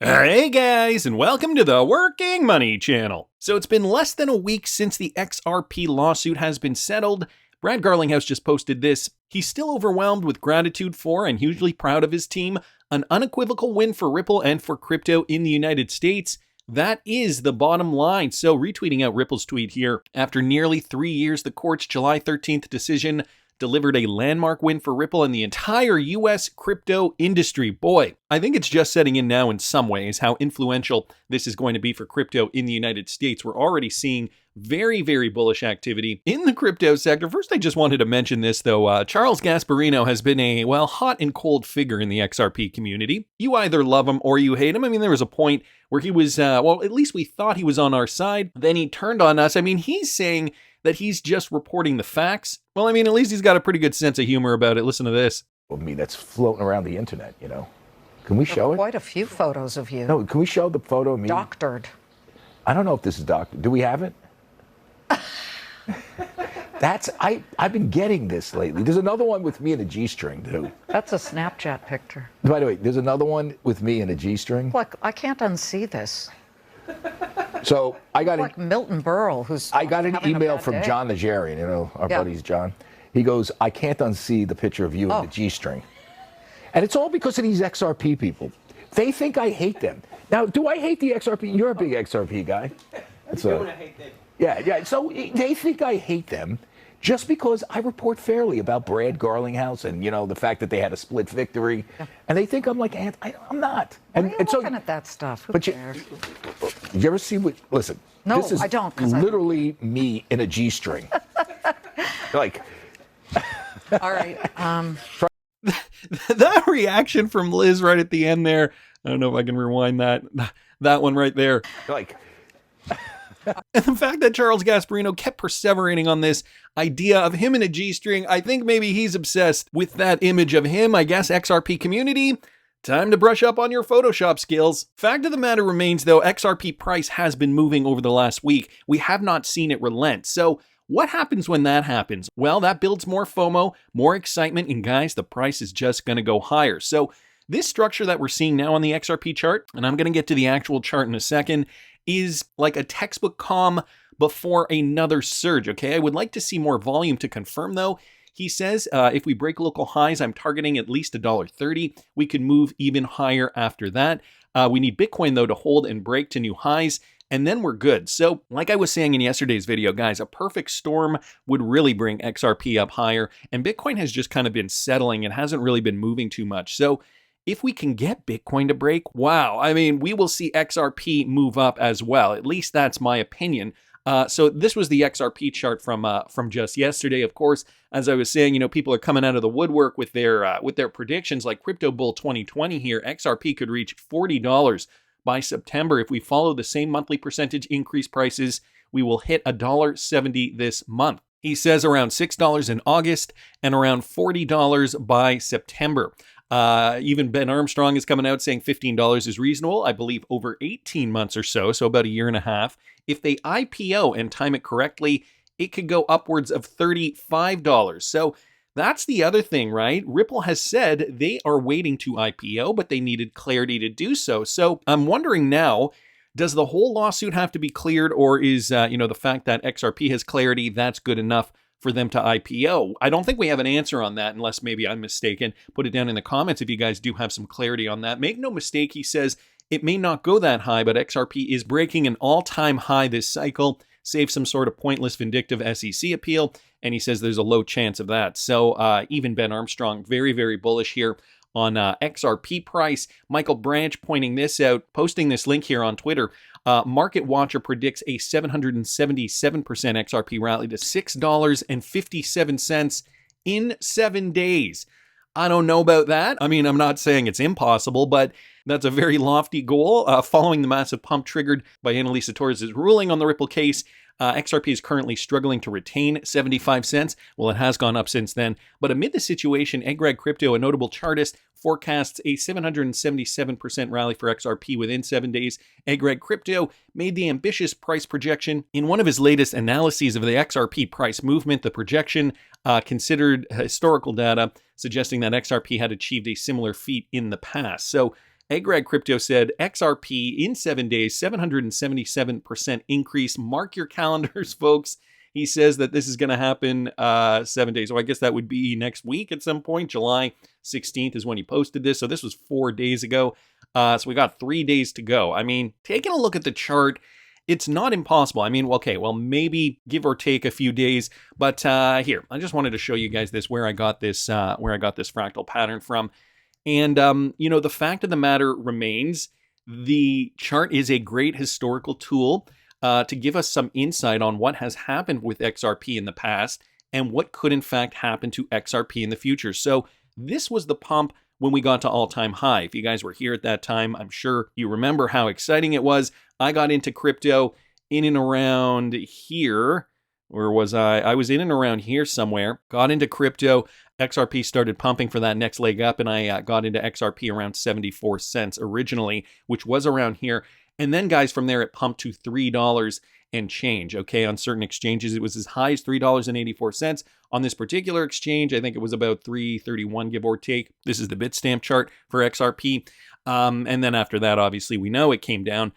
Hey guys, and welcome to the Working Money channel. So it's been less than a week since the XRP lawsuit has been settled. Brad Garlinghouse just posted this. He's still overwhelmed with gratitude for and hugely proud of his team. An unequivocal win for Ripple and for crypto in the United States. That is the bottom line. So retweeting out Ripple's tweet here. After nearly 3 years, the court's July 13th decision delivered a landmark win for Ripple and the entire US crypto industry. Boy, I think it's just setting in now in some ways how influential this is going to be for crypto in the United States. We're already seeing very, very bullish activity in the crypto sector. First, I just wanted to mention this, though. Charles Gasparino has been a, hot and cold figure in the XRP community. You either love him or you hate him. I mean, there was a point where he was, at least we thought he was on our side. Then he turned on us. I mean, he's saying that he's just reporting the facts. Well, I mean, at least he's got a pretty good sense of humor about it. Listen to this. I mean, that's floating around the internet, you know. Can we show it? Quite a few photos of you. No, can we show the photo of me? Doctored. I don't know if this is doctored. Do we have it? I've been getting this lately. There's another one with me in a G-string, too. That's a Snapchat picture. By the way, there's another one with me in a G-string. Look, I can't unsee this. So I got like Milton Berle, who's I got an having a email bad from day. John Nigerian, you know, our buddies John. He goes, I can't unsee the picture of you in the G-string. And it's all because of these XRP people. They think I hate them. Now, do I hate the XRP? You're a big XRP guy. Yeah. So they think I hate them just because I report fairly about Brad Garlinghouse and, you know, the fact that they had a split victory. Yeah. And they think I'm like, I'm not. Why are you looking at that stuff? Who cares? You ever see what, listen. No, this is I don't. Literally me in a G-string. Like. All right. That reaction from Liz right at the end there. I don't know if I can rewind that one right there. Like. And the fact that Charles Gasparino kept perseverating on this idea of him in a G-string, I think maybe he's obsessed with that image of him. I guess XRP Community, time to brush up on your Photoshop skills. Fact of the matter remains, though, XRP price has been moving over the last week. We have not seen it relent. So what happens when that happens? Well, that builds more FOMO, more excitement, and guys, the price is just going to go higher. So this structure that we're seeing now on the XRP chart, and I'm going to get to the actual chart in a second, is like a textbook calm before another surge, okay? I would like to see more volume to confirm, though. He says, if we break local highs, I'm targeting at least $1.30. We could move even higher after that. We need Bitcoin, though, to hold and break to new highs, and then we're good. So, like I was saying in yesterday's video, guys, a perfect storm would really bring XRP up higher, and Bitcoin has just kind of been settling and hasn't really been moving too much. So, if we can get Bitcoin to break, wow, I mean, we will see XRP move up as well. At least that's my opinion. So this was the XRP chart from just yesterday. Of course, as I was saying, you know, people are coming out of the woodwork with their predictions, like Crypto Bull 2020 here. XRP could reach $40 by September. If we follow the same monthly percentage increase prices, we will hit $1.70 this month. He says around $6 in August and around $40 by September. Even Ben Armstrong is coming out saying $15 is reasonable, I believe over 18 months or so about a year and a half. If they IPO and time it correctly, it could go upwards of $35. So that's the other thing, right? Ripple has said they are waiting to IPO, but they needed clarity to do so. So I'm wondering now, does the whole lawsuit have to be cleared, or is, the fact that XRP has clarity, that's good enough for them to IPO? I don't think we have an answer on that, unless maybe I'm mistaken. Put it down in the comments if you guys do have some clarity on that. Make no mistake, he says it may not go that high, but XRP is breaking an all-time high this cycle, save some sort of pointless vindictive SEC appeal, and he says there's a low chance of that. So even Ben Armstrong, very, very bullish here on XRP price. Michael Branch pointing this out, posting this link here on Twitter. Market Watcher predicts a 777% XRP rally to $6.57 in 7 days. I don't know about that. I mean, I'm not saying it's impossible, but that's a very lofty goal. Following the massive pump triggered by Annalisa Torres' ruling on the Ripple case, XRP is currently struggling to retain 75 cents. Well, it has gone up since then. But amid the situation, Eggreg Crypto, a notable chartist, forecasts a 777% rally for XRP within 7 days. Eggreg Crypto made the ambitious price projection. In one of his latest analyses of the XRP price movement, the projection considered historical data suggesting that XRP had achieved a similar feat in the past. So Agrag Crypto said XRP in 7 days, 777% increase. Mark your calendars, folks. He says that this is going to happen 7 days. So I guess that would be next week at some point. July 16th is when he posted this. So this was 4 days ago. So we got 3 days to go. I mean, taking a look at the chart, it's not impossible. I mean, okay, well, maybe give or take a few days. But here, I just wanted to show you guys this, where I got this fractal pattern from. And, the fact of the matter remains, the chart is a great historical tool to give us some insight on what has happened with XRP in the past and what could in fact happen to XRP in the future. So this was the pump when we got to all-time high. If you guys were here at that time, I'm sure you remember how exciting it was. I got into crypto in and around here. Where was I? I was in and around here somewhere. Got into crypto. XRP started pumping for that next leg up, and I got into XRP around 74 cents originally, which was around here. And then, guys, from there, it pumped to $3 and change. Okay, on certain exchanges, it was as high as $3.84. On this particular exchange, I think it was about $3.31, give or take. This is the Bitstamp chart for XRP. And then after that, obviously, we know it came down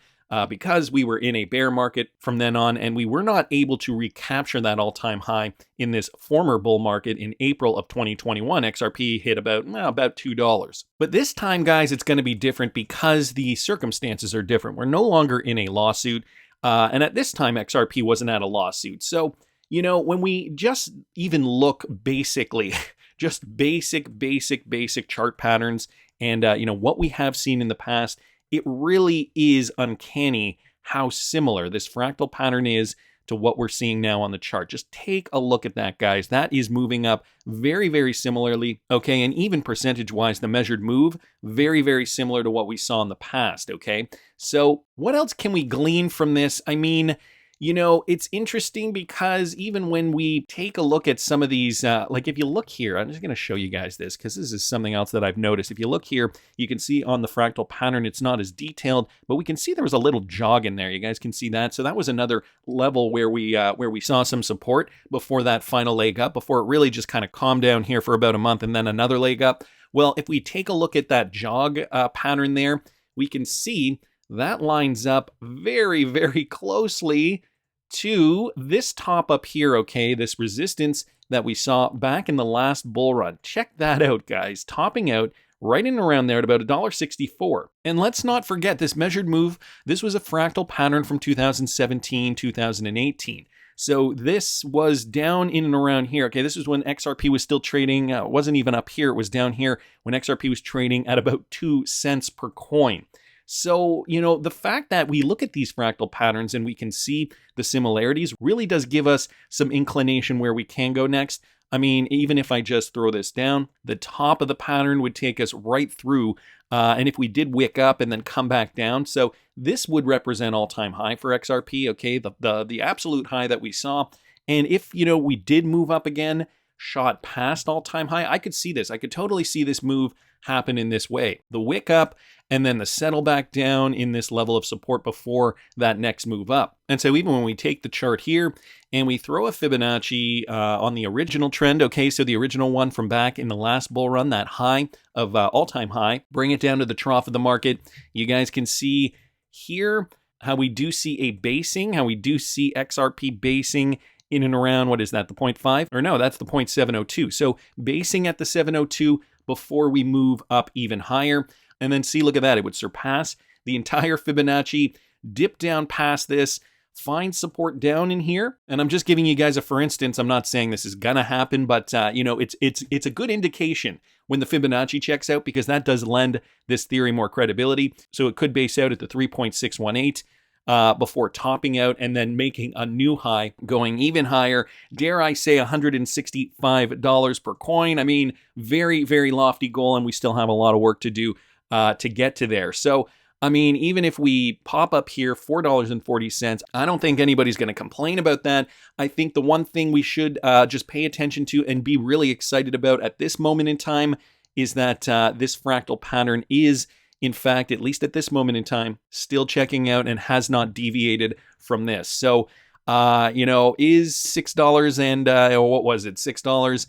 because we were in a bear market from then on, and we were not able to recapture that all-time high in this former bull market in April of 2021. XRP hit about $2. But this time, guys, it's going to be different because the circumstances are different. We're no longer in a lawsuit, and at this time, XRP wasn't at a lawsuit. So, when we just even look basically, just basic chart patterns and, what we have seen in the past, it really is uncanny how similar this fractal pattern is to what we're seeing now on the chart. Just take a look at that, guys. That is moving up very, very similarly, okay? And even percentage-wise, the measured move, very, very similar to what we saw in the past, okay? So what else can we glean from this? I mean, it's interesting because even when we take a look at some of these, like if you look here, I'm just going to show you guys this because this is something else that I've noticed. If you look here, you can see on the fractal pattern, it's not as detailed, but we can see there was a little jog in there. You guys can see that. So that was another level where we saw some support before that final leg up, before it really just kind of calmed down here for about a month and then another leg up. Well, if we take a look at that jog pattern there, we can see that lines up very, very closely to this top up here, okay? This resistance that we saw back in the last bull run. Check that out, guys. Topping out right in around there at about $1.64. And let's not forget this measured move. This was a fractal pattern from 2017, 2018. So this was down in and around here. Okay, this is when XRP was still trading. It wasn't even up here. It was down here when XRP was trading at about 2 cents per coin. So, the fact that we look at these fractal patterns and we can see the similarities really does give us some inclination where we can go next. I mean, even if I just throw this down, the top of the pattern would take us right through. And if we did wick up and then come back down, so this would represent all-time high for XRP, okay, the absolute high that we saw. And if, we did move up again, shot past all-time high, I could see this. I could totally see this move happen in this way. The wick up and then the settle back down in this level of support before that next move up. And so even when we take the chart here and we throw a Fibonacci on the original trend, okay, so the original one from back in the last bull run, that high of all-time high, bring it down to the trough of the market, you guys can see here how we do see a basing, how we do see XRP basing in and around, what is that, the 0.5? Or no, that's the 0.702. So basing at the 702 before we move up even higher. And then see, look at that, it would surpass the entire Fibonacci, dip down past this, find support down in here. And I'm just giving you guys a for instance. I'm not saying this is gonna happen, but it's a good indication when the Fibonacci checks out, because that does lend this theory more credibility. So it could base out at the 3.618 before topping out and then making a new high, going even higher. Dare I say $165 per coin. I mean, very, very lofty goal, and we still have a lot of work to do to get to there. So, I mean, even if we pop up here, $4.40, I don't think anybody's going to complain about that. I think the one thing we should just pay attention to and be really excited about at this moment in time is that this fractal pattern is, in fact, at least at this moment in time, still checking out and has not deviated from this. So, is $6 and, what was it? $6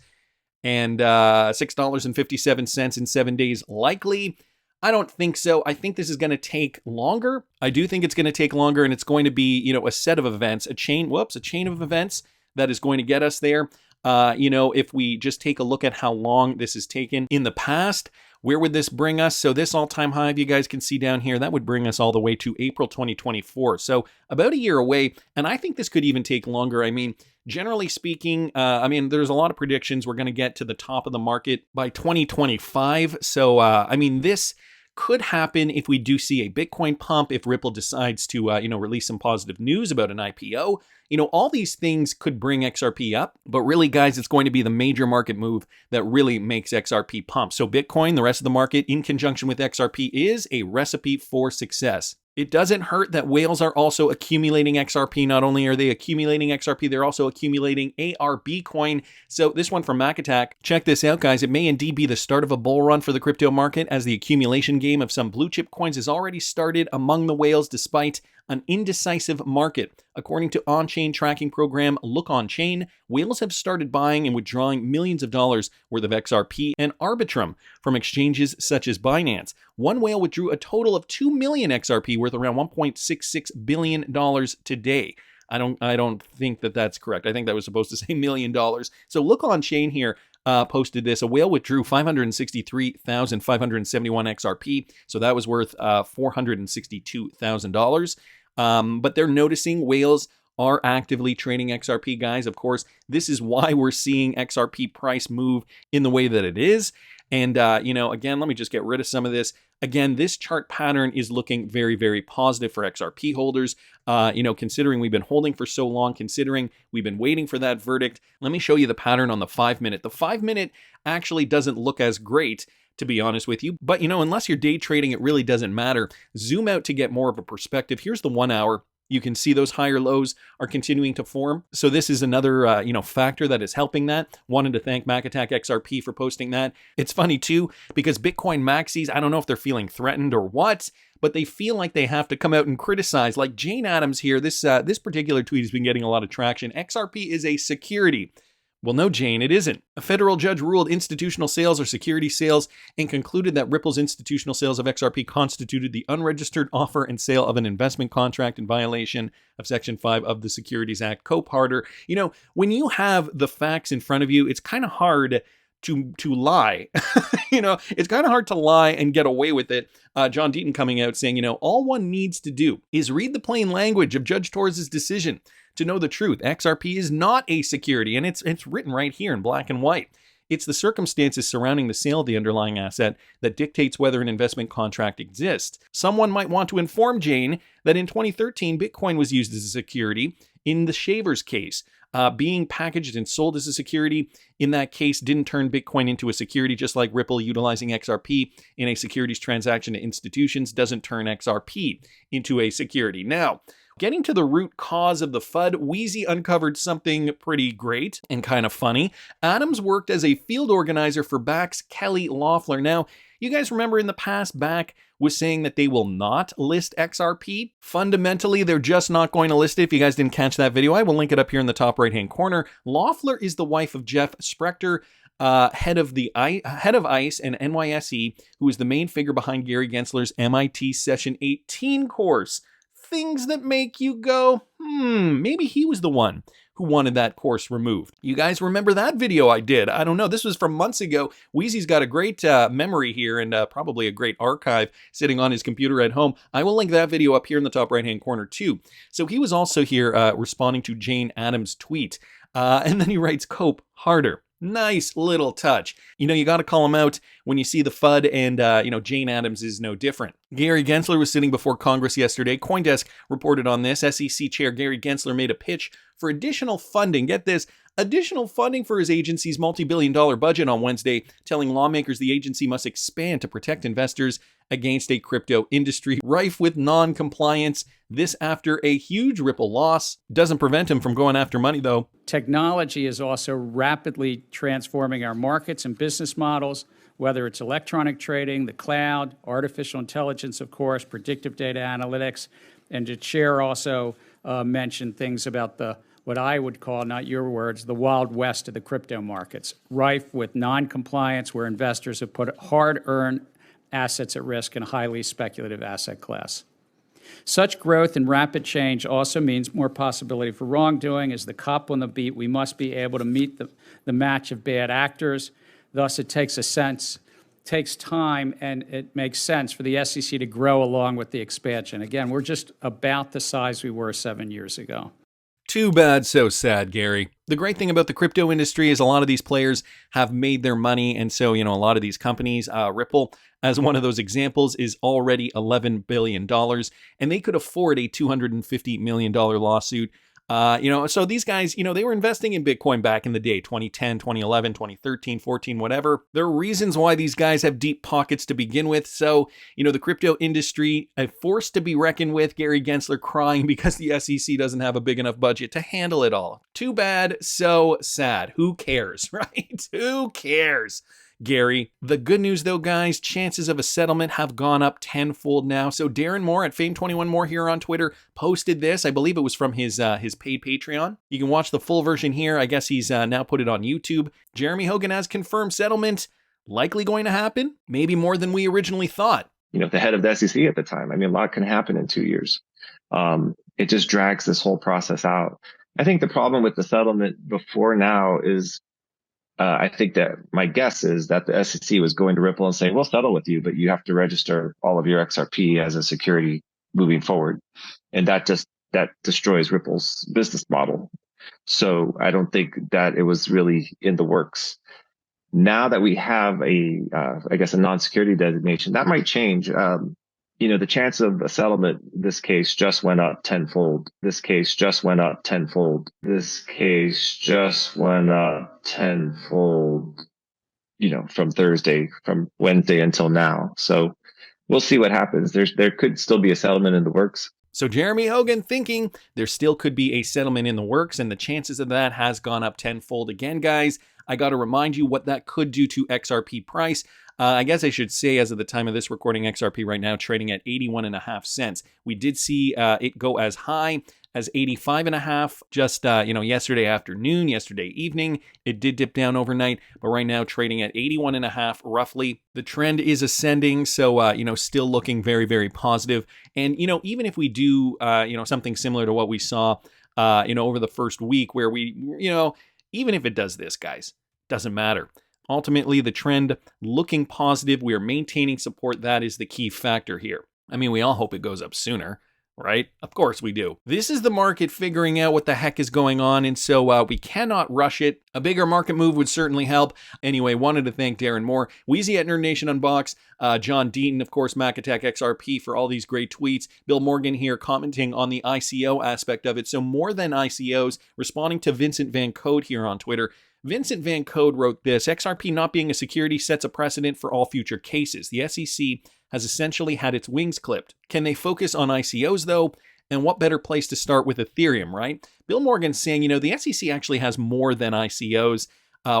and $6.57 in 7 days likely? I don't think so. I think this is going to take longer. I do think it's going to take longer, and it's going to be, a set of events, a chain of events that is going to get us there. If we just take a look at how long this has taken in the past, where would this bring us? So this all-time high, you guys can see down here, that would bring us all the way to April 2024. So about a year away, and I think this could even take longer. I mean, generally speaking, there's a lot of predictions we're going to get to the top of the market by 2025. So, this could happen if we do see a Bitcoin pump, if Ripple decides to, release some positive news about an IPO. All these things could bring XRP up, but really, guys, it's going to be the major market move that really makes XRP pump. So Bitcoin, the rest of the market, in conjunction with XRP, is a recipe for success. It doesn't hurt that whales are also accumulating XRP. Not only are they accumulating XRP, they're also accumulating ARB coin. So this one from Mac Attack, check this out, guys. It may indeed be the start of a bull run for the crypto market, as the accumulation game of some blue chip coins has already started among the whales despite an indecisive market. According to on-chain tracking program Look On Chain, whales have started buying and withdrawing millions of dollars worth of XRP and Arbitrum from exchanges such as Binance. One whale withdrew a total of 2 million XRP worth around $1.66 billion today. I don't think that that's correct. I think that was supposed to say $1 million. So Look On Chain here posted this. A whale withdrew 563,571 XRP. So that was worth $462,000. But they're noticing whales are actively trading XRP, guys. Of course, this is why we're seeing XRP price move in the way that it is. And, again, let me just get rid of some of this. Again, this chart pattern is looking very, very positive for XRP holders. Considering we've been holding for so long, considering we've been waiting for that verdict. Let me show you the pattern on the 5-minute. The 5-minute actually doesn't look as great, to be honest with you. But, unless you're day trading, it really doesn't matter. Zoom out to get more of a perspective. Here's the 1 hour. You can see those higher lows are continuing to form. So this is another, factor that is helping that. Wanted to thank Mac Attack XRP for posting that. It's funny too, because Bitcoin maxis, I don't know if they're feeling threatened or what, but they feel like they have to come out and criticize. Like Jane Addams here, this particular tweet has been getting a lot of traction. XRP is a security. Well, no, Jane, it isn't. A federal judge ruled institutional sales are security sales and concluded that Ripple's institutional sales of XRP constituted the unregistered offer and sale of an investment contract in violation of Section 5 of the Securities Act. Co-parter. When you have the facts in front of you, it's kind of hard to lie. It's kind of hard to lie and get away with it. John Deaton coming out saying, all one needs to do is read the plain language of Judge Torres' decision to know the truth. XRP is not a security, and it's written right here in black and white. It's the circumstances surrounding the sale of the underlying asset that dictates whether an investment contract exists. Someone might want to inform Jane that in 2013, Bitcoin was used as a security in the Shavers case. Being packaged and sold as a security in that case didn't turn Bitcoin into a security, just like Ripple utilizing XRP in a securities transaction to institutions doesn't turn XRP into a security. Now, getting to the root cause of the FUD, Wheezy uncovered something pretty great and kind of funny. Adams worked as a field organizer for Back's Kelly Loeffler. Now, you guys remember in the past, Back was saying that they will not list XRP. Fundamentally, they're just not going to list it. If you guys didn't catch that video, I will link it up here in the top right-hand corner. Loeffler is the wife of Jeff Sprecher, head of ICE and NYSE, who is the main figure behind Gary Gensler's MIT Session 18 course. Things that make you go, maybe he was the one who wanted that course removed. You guys remember that video I did? I don't know. This was from months ago. Wheezy's got a great memory here and probably a great archive sitting on his computer at home. I will link that video up here in the top right-hand corner too. So he was also here responding to Jane Addams' tweet. And then he writes, "Cope harder." Nice little touch. You got to call him out when you see the FUD, and, Jane Addams is no different. Gary Gensler was sitting before Congress yesterday. CoinDesk reported on this. SEC Chair Gary Gensler made a pitch for additional funding. Get this, additional funding for his agency's multi-billion-dollar budget on Wednesday, telling lawmakers the agency must expand to protect investors against a crypto industry rife with non-compliance. This after a huge Ripple loss. Doesn't prevent him from going after money, though. Technology is also rapidly transforming our markets and business models, whether it's electronic trading, the cloud, artificial intelligence, of course, predictive data analytics. And the chair also mentioned things about what I would call, not your words, the Wild West of the crypto markets, rife with non-compliance, where investors have put hard-earned assets at risk in a highly speculative asset class. Such growth and rapid change also means more possibility for wrongdoing. As the cop on the beat, we must be able to meet the match of bad actors. Thus, it takes time, and it makes sense for the SEC to grow along with the expansion. Again, we're just about the size we were 7 years ago. Too bad, so sad, Gary. The great thing about the crypto industry is a lot of these players have made their money. And so, a lot of these companies, Ripple, as one of those examples, is already $11 billion. And they could afford a $250 million lawsuit. So these guys, they were investing in Bitcoin back in the day, 2010, 2011, 2013, 14, whatever. There are reasons why these guys have deep pockets to begin with. So, the crypto industry, a force to be reckoned with. Gary Gensler crying because the SEC doesn't have a big enough budget to handle it all. Too bad, so sad. Who cares, right? Who cares? Gary. The good news though, guys, chances of a settlement have gone up tenfold now. So Darren Moore at Fame21More here on Twitter posted this. I believe it was from his paid Patreon. You can watch the full version here. I guess he's now put it on YouTube. Jeremy Hogan has confirmed settlement likely going to happen, maybe more than we originally thought. The head of the SEC at the time. A lot can happen in 2 years. It just drags this whole process out. I think the problem with the settlement before now is I think that my guess is that the SEC was going to Ripple and saying, we'll settle with you, but you have to register all of your XRP as a security moving forward. And that destroys Ripple's business model. So I don't think that it was really in the works. Now that we have a non-security designation, that might change. The chance of a settlement, this case just went up tenfold. This case just went up tenfold. This case just went up tenfold, from Wednesday until now. So we'll see what happens. There could still be a settlement in the works. So Jeremy Hogan thinking there still could be a settlement in the works, and the chances of that has gone up tenfold. Again, guys, I got to remind you what that could do to XRP price. I guess I should say, as of the time of this recording, XRP right now trading at 81.5 cents. We did see it go as high as 85.5 just, yesterday afternoon, yesterday evening. It did dip down overnight, but right now trading at 81.5 roughly. The trend is ascending, so, still looking very, very positive. And, even if we do, something similar to what we saw, over the first week where we, even if it does this, guys, doesn't matter. Ultimately, the trend looking positive. We are maintaining support. That is the key factor here. We all hope it goes up sooner, right? Of course we do. This is the market figuring out what the heck is going on, and so we cannot rush it. A bigger market move would certainly help. Anyway, wanted to thank Darren Moore, Wheezy at Nerd Nation Unbox, John Deaton, of course, Mac Attack XRP for all these great tweets. Bill Morgan here commenting on the ICO aspect of it. So more than ICOs, responding to Vincent Van Code here on Twitter. Vincent Van Code wrote this: XRP not being a security sets a precedent for all future cases. The SEC has essentially had its wings clipped. Can they focus on ICOs though? And what better place to start with Ethereum, right? Bill Morgan's saying, the SEC actually has more than ICOs,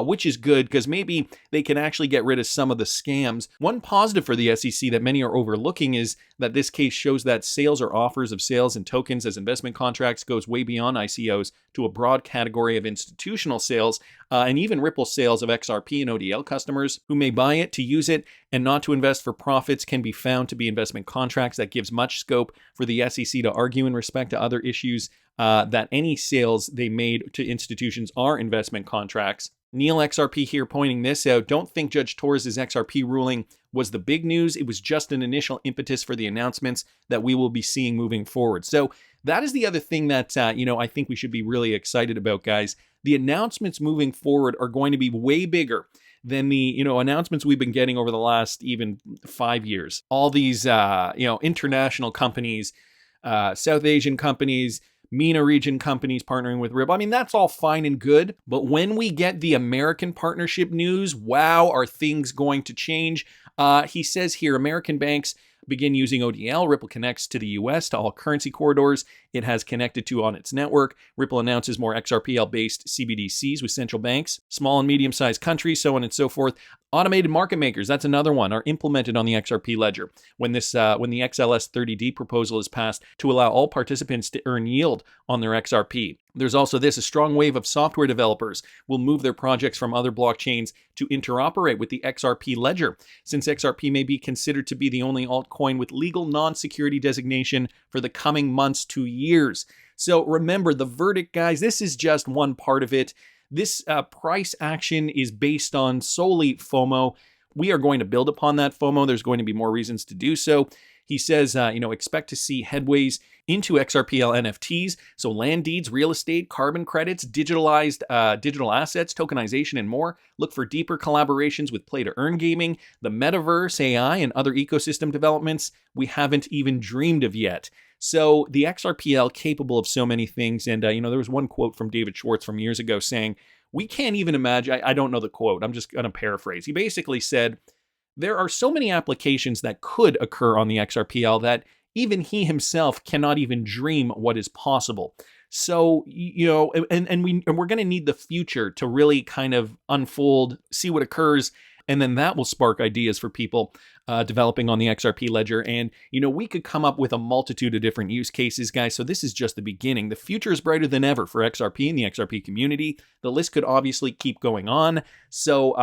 which is good because maybe they can actually get rid of some of the scams. One positive for the SEC that many are overlooking is that this case shows that sales or offers of sales and tokens as investment contracts goes way beyond ICOs to a broad category of institutional sales, and even Ripple sales of XRP and ODL customers who may buy it to use it and not to invest for profits can be found to be investment contracts. That gives much scope for the SEC to argue in respect to other issues that any sales they made to institutions are investment contracts. Neil XRP here pointing this out. Don't think Judge Torres' XRP ruling was the big news. It was just an initial impetus for the announcements that we will be seeing moving forward. So that is the other thing that, I think we should be really excited about, guys. The announcements moving forward are going to be way bigger than the, announcements we've been getting over the last even 5 years. All these, international companies, South Asian companies, MENA region companies partnering with Ripple. That's all fine and good. But when we get the American partnership news, wow, are things going to change? He says here, American banks begin using ODL. Ripple connects to the US to all currency corridors it has connected to on its network. Ripple announces more XRPL-based CBDCs with central banks, small and medium-sized countries, so on and so forth. Automated market makers, that's another one, are implemented on the XRP Ledger. When the XLS 30D proposal is passed to allow all participants to earn yield on their XRP. There's also a strong wave of software developers will move their projects from other blockchains to interoperate with the XRP Ledger, since XRP may be considered to be the only altcoin with legal non-security designation for the coming months to years. So remember, the verdict, guys, this is just one part of it. This price action is based on solely FOMO. We are going to build upon that FOMO. There's going to be more reasons to do so. He says, expect to see headways into XRPL NFTs, so land deeds, real estate, carbon credits, digitalized digital assets, tokenization, and more. Look for deeper collaborations with play-to-earn gaming, the metaverse, AI, and other ecosystem developments we haven't even dreamed of yet. So the XRPL capable of so many things, and there was one quote from David Schwartz from years ago saying, we can't even imagine, I don't know the quote, I'm just going to paraphrase. He basically said, there are so many applications that could occur on the XRPL that even he himself cannot even dream what is possible. So, and we're going to need the future to really kind of unfold, see what occurs, and then that will spark ideas for people developing on the XRP Ledger. And, we could come up with a multitude of different use cases, guys. So this is just the beginning. The future is brighter than ever for XRP and the XRP community. The list could obviously keep going on. So,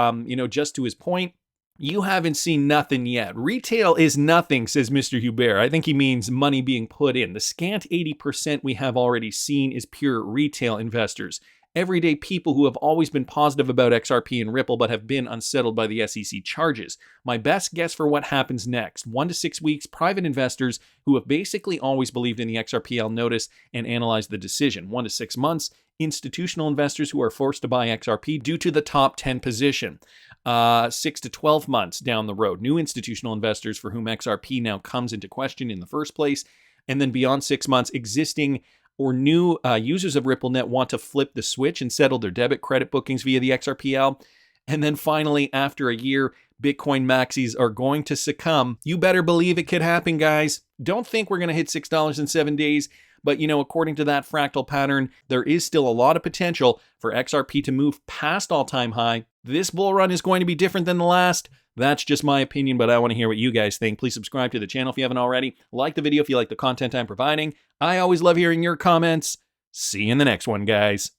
just to his point, you haven't seen nothing yet. Retail is nothing, says Mr. Hubert. I think he means money being put in. The scant 80% we have already seen is pure retail investors. Everyday people who have always been positive about XRP and Ripple but have been unsettled by the SEC charges. My best guess for what happens next, 1 to 6 weeks, private investors who have basically always believed in the XRPL notice and analyzed the decision. 1 to 6 months, institutional investors who are forced to buy XRP due to the top 10 position. 6 to 12 months down the road, new institutional investors for whom XRP now comes into question in the first place. And then beyond 6 months, existing or new users of RippleNet want to flip the switch and settle their debit credit bookings via the XRPL. And then finally, after a year, Bitcoin maxis are going to succumb. You better believe it could happen, guys. Don't think we're going to hit $6 in 7 days. But, according to that fractal pattern, there is still a lot of potential for XRP to move past all-time high. This bull run is going to be different than the last. That's just my opinion, but I want to hear what you guys think. Please subscribe to the channel if you haven't already. Like the video if you like the content I'm providing. I always love hearing your comments. See you in the next one, guys.